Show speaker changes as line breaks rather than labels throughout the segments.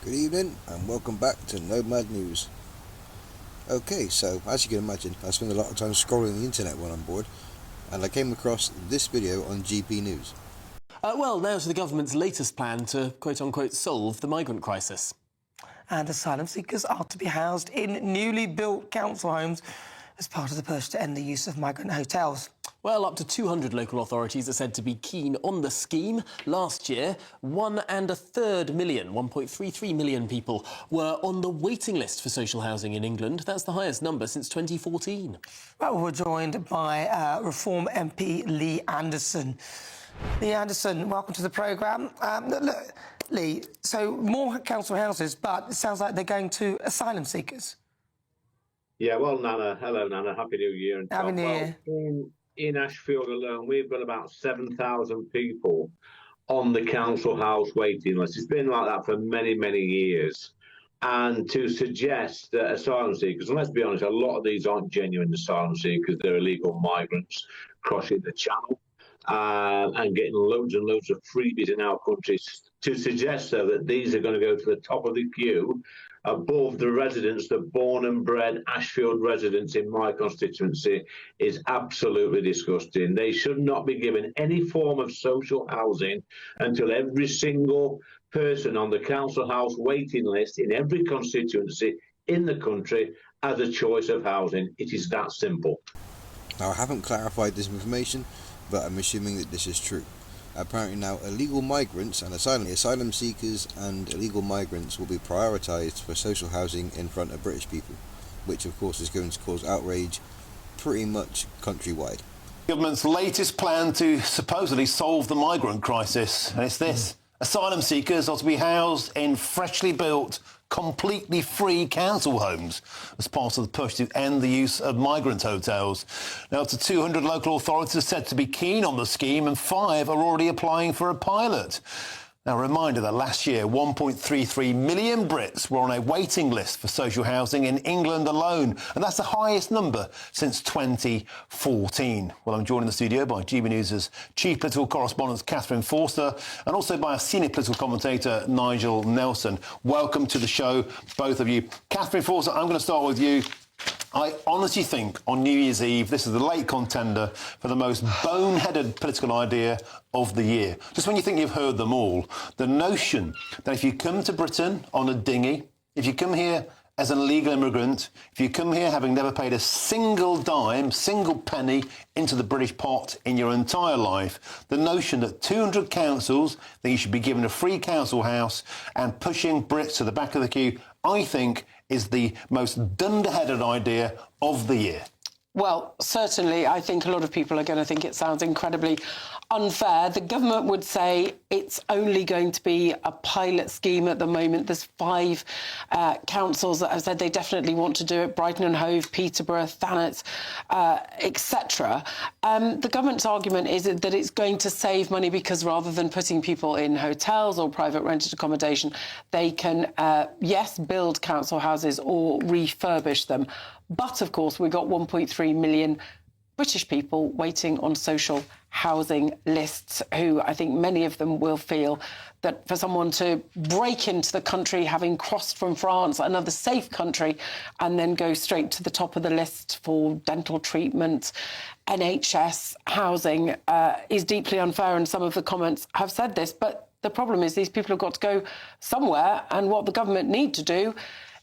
Good evening and welcome back to NOMAD News. Okay, so as you can imagine, I spend a lot of time scrolling the internet when I'm bored, and I came across this video on GP News.
Well, now to the government's latest plan to quote-unquote solve the migrant crisis.
And asylum seekers are to be housed in newly built council homes as part of the push to end the use of migrant hotels.
Well, up to 200 local authorities are said to be keen on the scheme. Last year, 1.33 million people were on the waiting list for social housing in England. That's the highest number since 2014.
Well, we're joined by Reform MP Lee Anderson. Lee Anderson, welcome to the programme. Look, Lee, so more council houses, but it sounds like they're going to asylum seekers.
Yeah, well, Nana, hello, Nana. Happy New Year. And
Happy New Year.
In Ashfield alone, we've got about 7,000 people on the council house waiting list. It's been like that for many, many years. And to suggest that asylum seekers, and let's be honest, a lot of these aren't genuine asylum seekers, they're illegal migrants crossing the channel and getting loads and loads of freebies in our countries. To suggest, though, that these are going to go to the top of the queue above the residents, the born and bred Ashfield residents in my constituency, is absolutely disgusting. They should not be given any form of social housing until every single person on the council house waiting list in every constituency in the country has a choice of housing. It is that simple.
Now, I haven't clarified this information, but I'm assuming that this is true. Apparently now illegal migrants and asylum seekers and illegal migrants will be prioritised for social housing in front of British people, which of course is going to cause outrage pretty much countrywide.
Government's latest plan to supposedly solve the migrant crisis, and it's this. Asylum seekers are to be housed in freshly built, completely free council homes as part of the push to end the use of migrant hotels. Now, up to 200 local authorities are said to be keen on the scheme, and 5 are already applying for a pilot. Now, a reminder that last year, 1.33 million Brits were on a waiting list for social housing in England alone, and that's the highest number since 2014. Well, I'm joined in the studio by GB News' chief political correspondent, Catherine Forster, and also by our senior political commentator, Nigel Nelson. Welcome to the show, both of you. Catherine Forster, I'm going to start with you. I honestly think on New Year's Eve, this is the late contender for the most boneheaded political idea of the year. Just when you think you've heard them all, the notion that if you come to Britain on a dinghy, if you come here as an illegal immigrant, if you come here having never paid a single dime, single penny into the British pot in your entire life, the notion that 200 councils, that you should be given a free council house and pushing Brits to the back of the queue, I think is the most dunderheaded idea of the year.
Well, certainly, I think a lot of people are going to think it sounds incredibly unfair. The government would say it's only going to be a pilot scheme at the moment. There's 5 councils that have said they definitely want to do it: Brighton and Hove, Peterborough, Thanet, etc. The government's argument is that it's going to save money because rather than putting people in hotels or private rented accommodation, they can, yes, build council houses or refurbish them. But, of course, we've got 1.3 million British people waiting on social housing lists, who I think many of them will feel that for someone to break into the country, having crossed from France, another safe country, and then go straight to the top of the list for dental treatment, NHS housing, is deeply unfair. And some of the comments have said this. But the problem is these people have got to go somewhere, and what the government need to do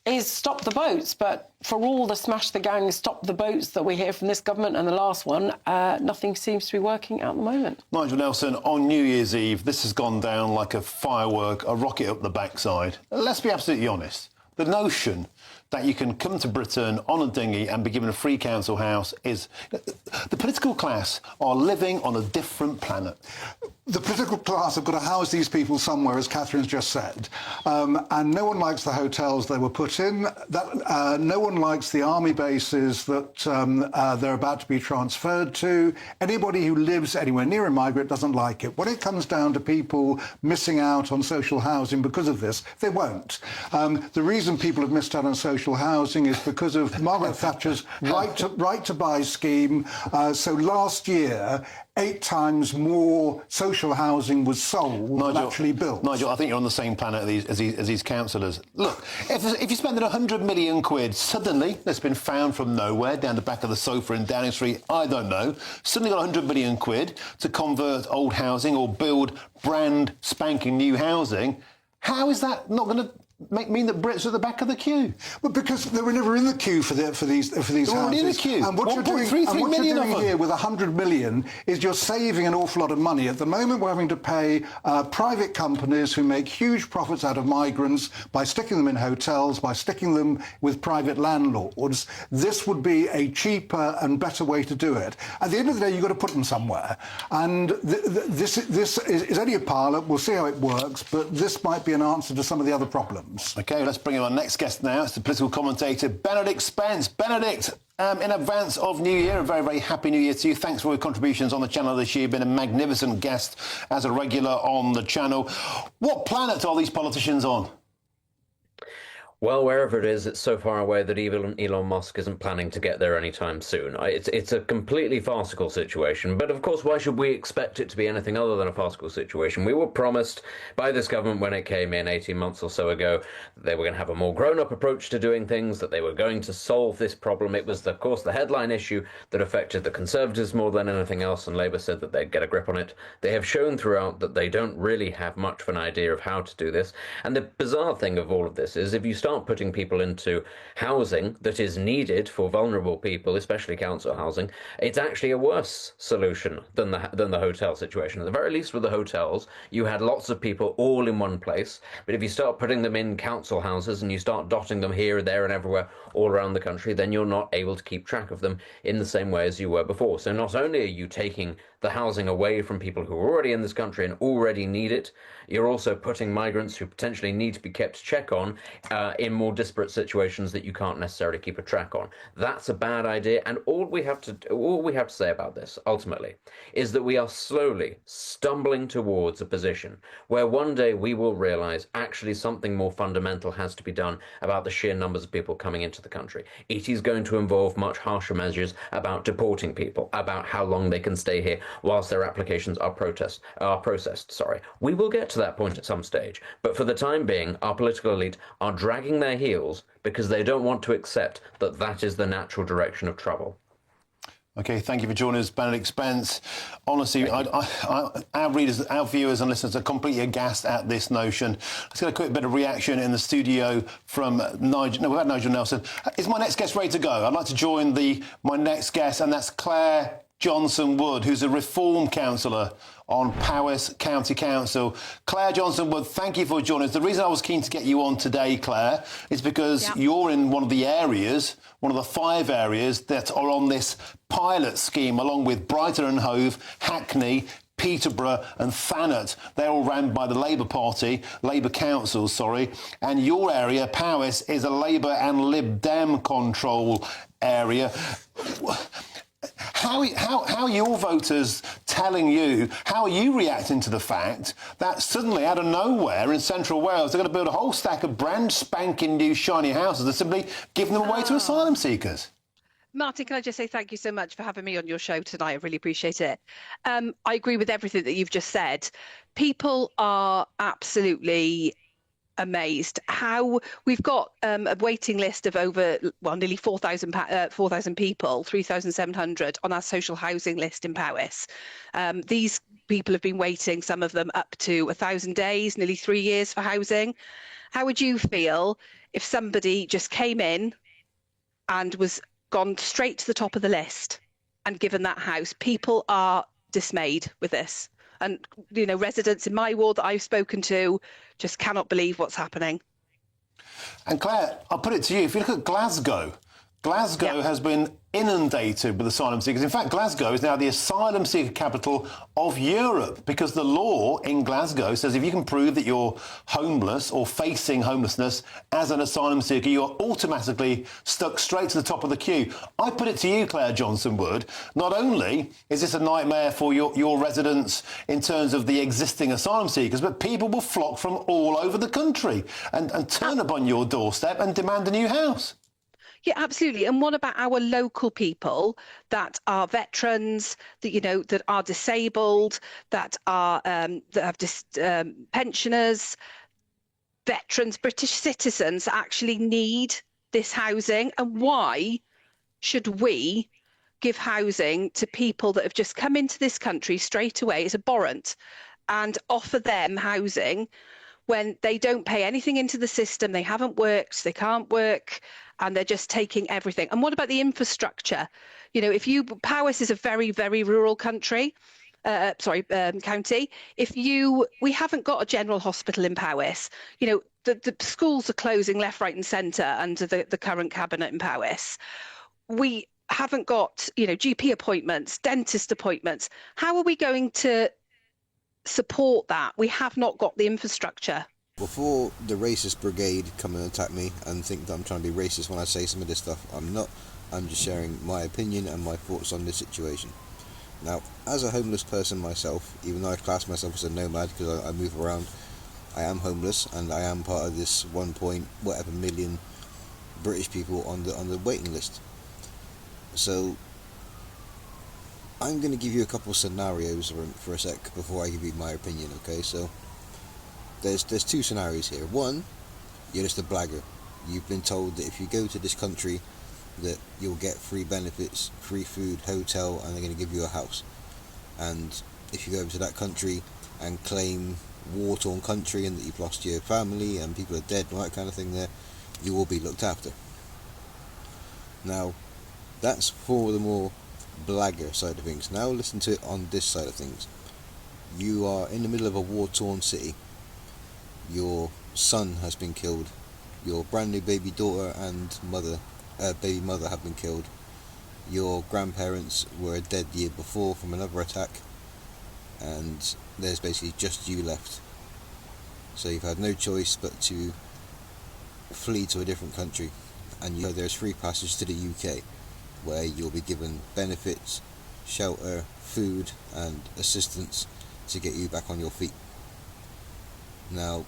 is stop the boats. But for all the smash the gang, stop the boats that we hear from this government and the last one, nothing seems to be working at the moment.
Nigel Nelson, on New Year's Eve, this has gone down like a firework, a rocket up the backside. Let's be absolutely honest. The notion that you can come to Britain on a dinghy and be given a free council house is... The political class are living on a different planet.
The political class have got to house these people somewhere, as Catherine's just said. And no one likes the hotels they were put in. No one likes the army bases that they're about to be transferred to. Anybody who lives anywhere near a migrant doesn't like it. When it comes down to people missing out on social housing because of this, they won't. The reason people have missed out on social social housing is because of Margaret Thatcher's right to buy scheme. So last year, 8 times more social housing was sold than actually built.
Nigel, I think you're on the same planet as these councillors. Look, if you're spending 100 million quid, suddenly that's been found from nowhere down the back of the sofa in Downing Street, I don't know, suddenly got 100 million quid to convert old housing or build brand spanking new housing, how is that not going to mean that Brits are at the back of the queue?
Well, because they were never in the queue for these houses.
They're already in the queue.
And what you're doing here with 100 million is you're saving an awful lot of money. At the moment, we're having to pay private companies who make huge profits out of migrants by sticking them in hotels, by sticking them with private landlords. This would be a cheaper and better way to do it. At the end of the day, you've got to put them somewhere. And this is only a pilot. We'll see how it works. But this might be an answer to some of the other problems.
OK, let's bring in our next guest now. It's the political commentator, Benedict Spence. Benedict, in advance of New Year, a very, very happy New Year to you. Thanks for your contributions on the channel this year. You've been a magnificent guest as a regular on the channel. What planet are these politicians on?
Well, wherever it is, it's so far away that even Elon Musk isn't planning to get there anytime soon. It's a completely farcical situation, but of course, why should we expect it to be anything other than a farcical situation? We were promised by this government when it came in 18 months or so ago that they were going to have a more grown-up approach to doing things, that they were going to solve this problem. It was, of course, the headline issue that affected the Conservatives more than anything else, and Labour said that they'd get a grip on it. They have shown throughout that they don't really have much of an idea of how to do this, and the bizarre thing of all of this is if you start putting people into housing that is needed for vulnerable people, especially council housing, it's actually a worse solution than the hotel situation. At the very least with the hotels, you had lots of people all in one place, but if you start putting them in council houses and you start dotting them here, there and everywhere all around the country, then you're not able to keep track of them in the same way as you were before. So not only are you taking the housing away from people who are already in this country and already need it, you're also putting migrants who potentially need to be kept check on in more disparate situations that you can't necessarily keep a track on. That's a bad idea, and all we have to say about this ultimately is that we are slowly stumbling towards a position where one day we will realize actually something more fundamental has to be done about the sheer numbers of people coming into the country. It is going to involve much harsher measures about deporting people, about how long they can stay here whilst their applications are processed. We will get to that point at some stage, but for the time being, our political elite are dragging their heels because they don't want to accept that that is the natural direction of travel.
OK, thank you for joining us, Benedict Spence. Honestly, our readers, our viewers and listeners are completely aghast at this notion. Let's get a quick bit of reaction in the studio from Nigel. No, we've had Nigel Nelson. Is my next guest ready to go? I'd like to join my next guest, and that's Claire Johnson-Wood, who's a Reform councillor on Powys County Council. Claire Johnson-Wood, thank you for joining us. The reason I was keen to get you on today, Claire, is because you're in one of the 5 areas that are on this pilot scheme, along with Brighton and Hove, Hackney, Peterborough and Thanet. They're all run by the Labour councils, and your area, Powys, is a Labour and Lib Dem control area. How are your voters telling you, how are you reacting to the fact that suddenly, out of nowhere, in central Wales, they're going to build a whole stack of brand spanking new shiny houses and simply giving them away to asylum seekers?
Martin, can I just say thank you so much for having me on your show tonight? I really appreciate it. I agree with everything that you've just said. People are absolutely amazed how we've got a waiting list of over nearly 4,000 people, 3,700 on our social housing list in Powys. These people have been waiting, some of them up to 1,000 days, nearly 3 years for housing. How would you feel if somebody just came in and was gone straight to the top of the list and given that house? People are dismayed with this. And, residents in my ward that I've spoken to just cannot believe what's happening.
And Claire, I'll put it to you. If you look at Glasgow, Glasgow has been inundated with asylum seekers. In fact, Glasgow is now the asylum seeker capital of Europe because the law in Glasgow says if you can prove that you're homeless or facing homelessness as an asylum seeker, you're automatically stuck straight to the top of the queue. I put it to you, Claire Johnson-Wood, not only is this a nightmare for your residents in terms of the existing asylum seekers, but people will flock from all over the country and turn up on your doorstep and demand a new house.
Yeah, absolutely. And what about our local people that are veterans, that that are disabled, that are pensioners, veterans, British citizens that actually need this housing? And why should we give housing to people that have just come into this country straight away as abhorrent and offer them housing when they don't pay anything into the system, they haven't worked, they can't work, and they're just taking everything? And what about the infrastructure? Powys is a very, very rural county. We haven't got a general hospital in Powys. The schools are closing left, right, and centre under the current cabinet in Powys. We haven't got, GP appointments, dentist appointments. How are we going to support that? We have not got the infrastructure.
Before the racist brigade come and attack me and think that I'm trying to be racist when I say some of this stuff, I'm not. I'm just sharing my opinion and my thoughts on this situation. Now, as a homeless person myself, even though I class myself as a nomad because I move around, I am homeless and I am part of this 1.whatever million British people on the waiting list. So I'm going to give you a couple of scenarios for a sec before I give you my opinion, okay? So there's two scenarios here. One, you're just a blagger. You've been told that if you go to this country that you'll get free benefits, free food, hotel, and they're going to give you a house. And if you go over to that country and claim war-torn country and that you've lost your family and people are dead and all that kind of thing there, you will be looked after. Now, that's for the more blagger side of things. Now listen to it on this side of things. You are in the middle of a war-torn city. Your son has been killed. Your brand new baby daughter and baby mother have been killed. Your grandparents were dead the year before from another attack, and there's basically just you left. So you've had no choice but to flee to a different country, and there's free passage to the UK, where you'll be given benefits, shelter, food and assistance to get you back on your feet. Now,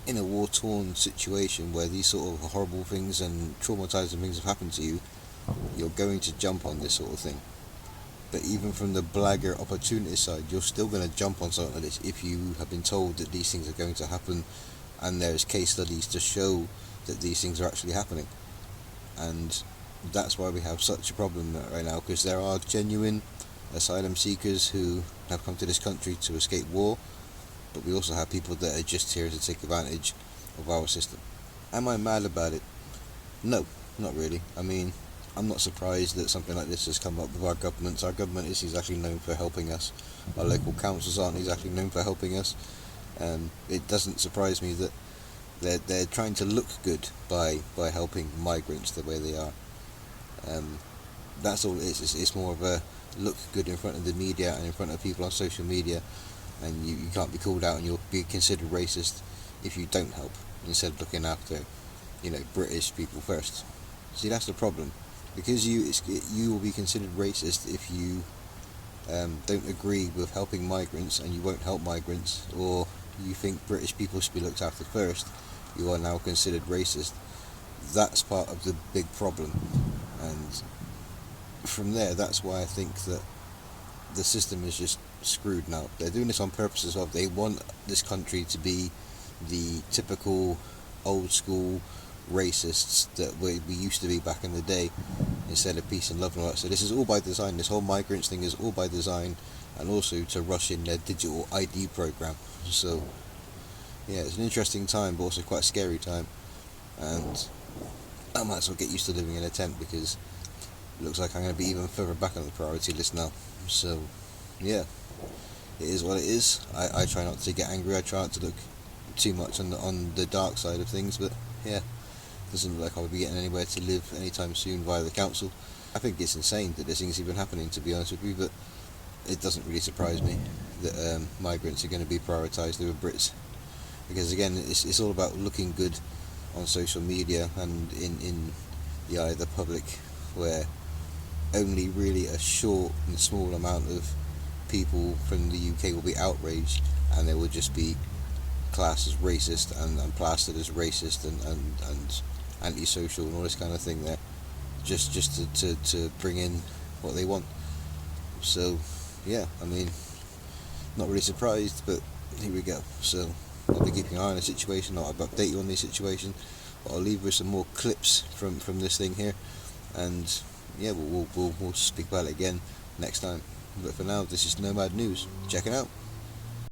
in a war-torn situation where these sort of horrible things and traumatizing things have happened to you, you're going to jump on this sort of thing. But even from the blagger opportunity side, you're still going to jump on something like this if you have been told that these things are going to happen and there's case studies to show that these things are actually happening. And that's why we have such a problem right now, because there are genuine asylum seekers who have come to this country to escape war, but we also have people that are just here to take advantage of our system. Am I mad about it? No, not really. I mean, I'm not surprised that something like this has come up with our governments. Our government is exactly known for helping us. Our local councils aren't exactly known for helping us. It doesn't surprise me that they're trying to look good by helping migrants the way they are. That's all it is. It's more of a look good in front of the media and in front of people on social media, and you can't be called out and you'll be considered racist if you don't help, instead of looking after British people first. See, that's the problem, because you will be considered racist if you don't agree with helping migrants, and you won't help migrants, or you think British people should be looked after first. You are now considered racist. That's part of the big problem, and from there, that's why I think that the system is just screwed now. They're doing this on purpose as well. They want this country to be the typical old school racists that we used to be back in the day, instead of peace and love and all that. So this is all by design. This whole migrants thing is all by design, and also to rush in their digital ID program. So yeah, it's an interesting time, but also quite a scary time, and I might as well get used to living in a tent, because it looks like I'm going to be even further back on the priority list now. So yeah, it is what it is. I try not to get angry. I try not to look too much on the dark side of things, but yeah, doesn't look like I'll be getting anywhere to live anytime soon via the council. I think it's insane that this thing's even happening, to be honest with you, but it doesn't really surprise me that migrants are going to be prioritised over Brits, because again, it's all about looking good on social media and in the eye of the public, where only really a short and small amount of people from the UK will be outraged, and they will just be classed as racist and plastered as racist and antisocial and all this kind of thing there, just to bring in what they want. So yeah, I mean, not really surprised, but here we go. So I'll be keeping an eye on the situation. I'll update you on the situation, but I'll leave with some more clips from this thing here, and yeah, we'll speak about it again next time. But for now, this is Nomad News. Check it out.